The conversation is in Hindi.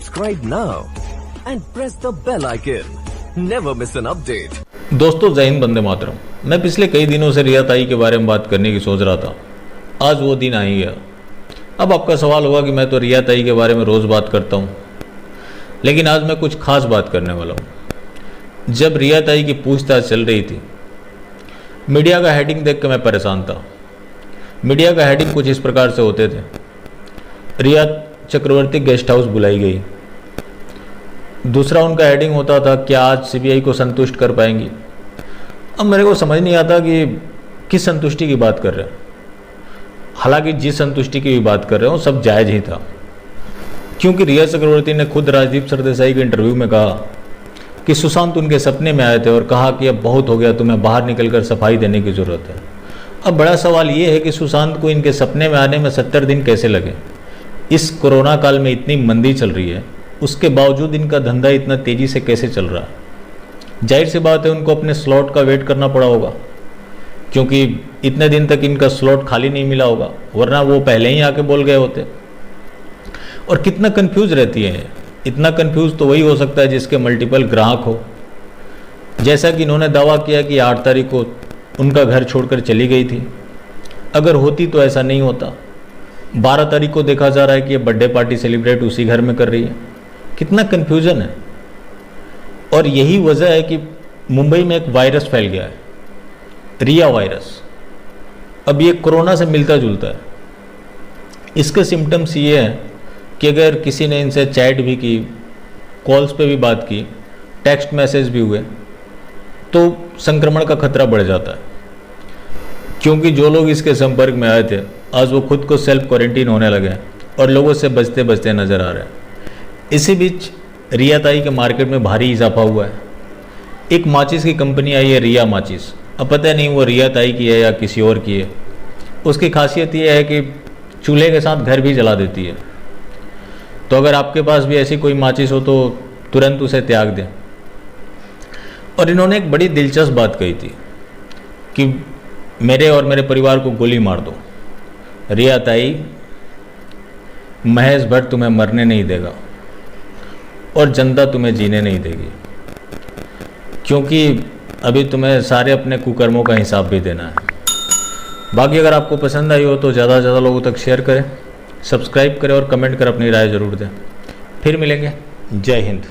Subscribe now and press the bell icon. Never miss an update. दोस्तों जय हिंद, वंदे मातरम। मैं पिछले कई दिनों से रिया ताई के बारे में बात करने की सोच रहा था। आज वो दिन आ ही गया। अब आपका सवाल होगा कि मैं तो रिया ताई के बारे में रोज़ बात करता हूँ, लेकिन आज मैं कुछ खास बात करने वाला हूँ। जब रिया ताई की पूछताछ चल रही थी, मीडिया का हेडिंग देख के मैं परेशान था। मीडिया का हेडिंग कुछ इस प्रकार से होते थे: रिया चक्रवर्ती गेस्ट हाउस बुलाई गई। दूसरा उनका हेडिंग होता था, क्या आज सीबीआई को संतुष्ट कर पाएंगी। अब मेरे को समझ नहीं आता कि किस संतुष्टि की बात कर रहे हैं। हालांकि जिस संतुष्टि की भी बात कर रहे हो सब जायज़ ही था, क्योंकि रिया चक्रवर्ती ने खुद राजदीप सरदेसाई के इंटरव्यू में कहा कि सुशांत उनके सपने में आए थे और कहा कि अब बहुत हो गया, तुम्हें बाहर निकलकर सफाई देने की ज़रूरत है। अब बड़ा सवाल ये है कि सुशांत को इनके सपने में आने में 70 दिन कैसे लगे। इस कोरोना काल में इतनी मंदी चल रही है, उसके बावजूद इनका धंधा इतना तेज़ी से कैसे चल रहा है। जाहिर सी बात है उनको अपने स्लॉट का वेट करना पड़ा होगा, क्योंकि इतने दिन तक इनका स्लॉट खाली नहीं मिला होगा, वरना वो पहले ही आके बोल गए होते। और कितना कंफ्यूज रहती है। इतना कंफ्यूज तो वही हो सकता है जिसके मल्टीपल ग्राहक हो। जैसा कि इन्होंने दावा किया कि 8 तारीख को उनका घर छोड़कर चली गई थी। अगर होती तो ऐसा नहीं होता। 12 तारीख को देखा जा रहा है कि ये बर्थडे पार्टी सेलिब्रेट उसी घर में कर रही है। कितना कन्फ्यूज़न है। और यही वजह है कि मुंबई में एक वायरस फैल गया है, रिया वायरस। अब ये कोरोना से मिलता जुलता है। इसके सिम्टम्स ये हैं कि अगर किसी ने इनसे चैट भी की, कॉल्स पे भी बात की, टेक्स्ट मैसेज भी हुए, तो संक्रमण का खतरा बढ़ जाता है। क्योंकि जो लोग इसके संपर्क में आए थे, आज वो खुद को सेल्फ क्वारंटीन होने लगे हैं और लोगों से बचते बचते नज़र आ रहे हैं। इसी बीच रिया ताई के मार्केट में भारी इजाफा हुआ है। एक माचिस की कंपनी आई है, रिया माचिस। अब पता नहीं वो रिया ताई की है या किसी और की है। उसकी खासियत ये है कि चूल्हे के साथ घर भी जला देती है। तो अगर आपके पास भी ऐसी कोई माचिस हो तो तुरंत उसे त्याग दें। और इन्होंने एक बड़ी दिलचस्प बात कही थी कि मेरे और मेरे परिवार को गोली मार दो, रिया ताई, महेश भट्ट तुम्हें मरने नहीं देगा और जनता तुम्हें जीने नहीं देगी, क्योंकि अभी तुम्हें सारे अपने कुकर्मों का हिसाब भी देना है। बाकी अगर आपको पसंद आई हो तो ज़्यादा से ज़्यादा लोगों तक शेयर करें, सब्सक्राइब करें और कमेंट कर अपनी राय ज़रूर दें। फिर मिलेंगे। जय हिंद।